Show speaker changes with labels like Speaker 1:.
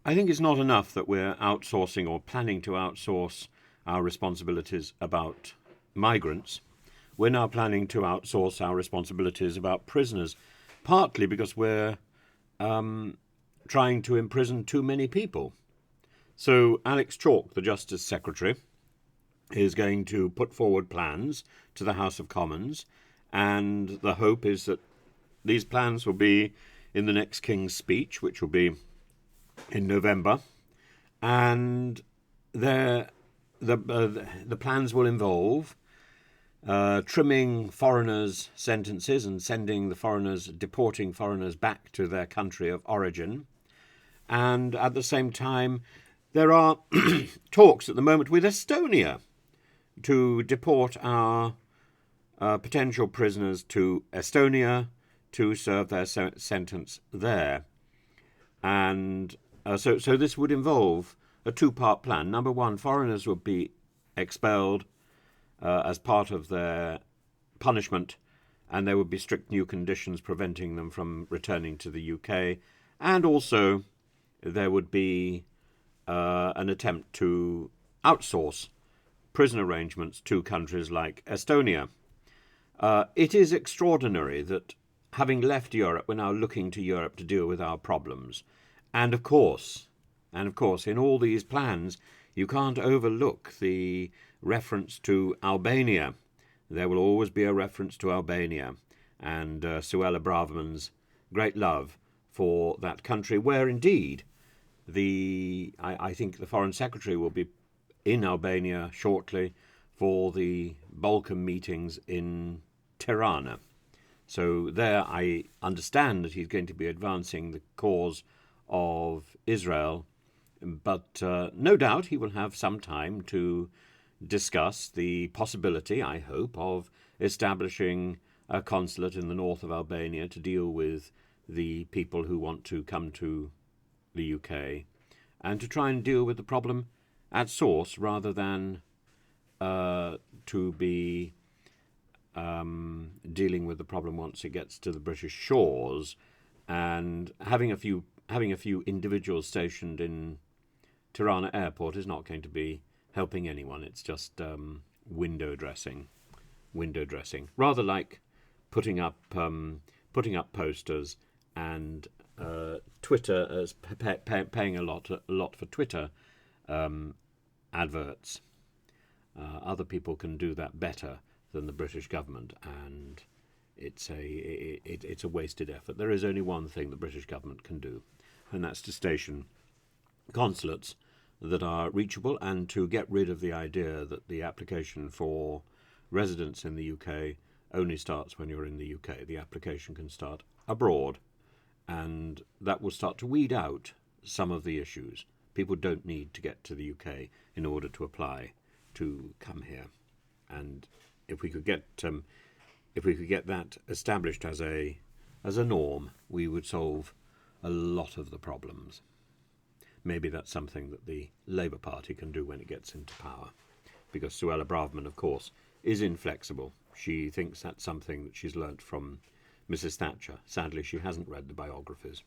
Speaker 1: I think it's not enough that we're outsourcing or planning to outsource our responsibilities about migrants. We're now planning to outsource our responsibilities about prisoners, partly because we're trying to imprison too many people. So Alex Chalk, the Justice Secretary, is going to put forward plans to the House of Commons, and the hope is that these plans will be in the next King's speech, which will be in November, and the plans will involve trimming foreigners' sentences and deporting foreigners back to their country of origin. And at the same time, there are talks at the moment with Estonia to deport our potential prisoners to Estonia to serve their sentence there. And so this would involve a two-part plan. Number one, foreigners would be expelled as part of their punishment, and there would be strict new conditions preventing them from returning to the UK. And also, there would be an attempt to outsource prison arrangements to countries like Estonia. It is extraordinary that, having left Europe, we're now looking to Europe to deal with our problems. And of course, in all these plans, you can't overlook the reference to Albania. There will always be a reference to Albania and Suella Braverman's great love for that country, where indeed I think the Foreign Secretary will be in Albania shortly for the Balkan meetings in Tirana. So there I understand that he's going to be advancing the cause of Israel, but no doubt he will have some time to discuss the possibility, I hope, of establishing a consulate in the north of Albania to deal with the people who want to come to the UK and to try and deal with the problem at source rather than to be dealing with the problem once it gets to the British shores, and having a few individuals stationed in Tirana Airport is not going to be helping anyone. It's just window dressing, rather like putting up posters and Twitter as paying a lot for Twitter adverts. Other people can do that better than the British government, and it's a wasted effort. There is only one thing the British government can do, and that's to station consulates that are reachable and to get rid of the idea that the application for residence in the UK only starts when you're in the UK. The application can start abroad, and that will start to weed out some of the issues. People don't need to get to the UK in order to apply to come here, and if we could get that established as a norm, we would solve a lot of the problems. Maybe that's something that the Labour Party can do when it gets into power, because Suella Braverman, of course, is inflexible. She thinks that's something that she's learnt from Mrs. Thatcher. Sadly, she hasn't read the biographies.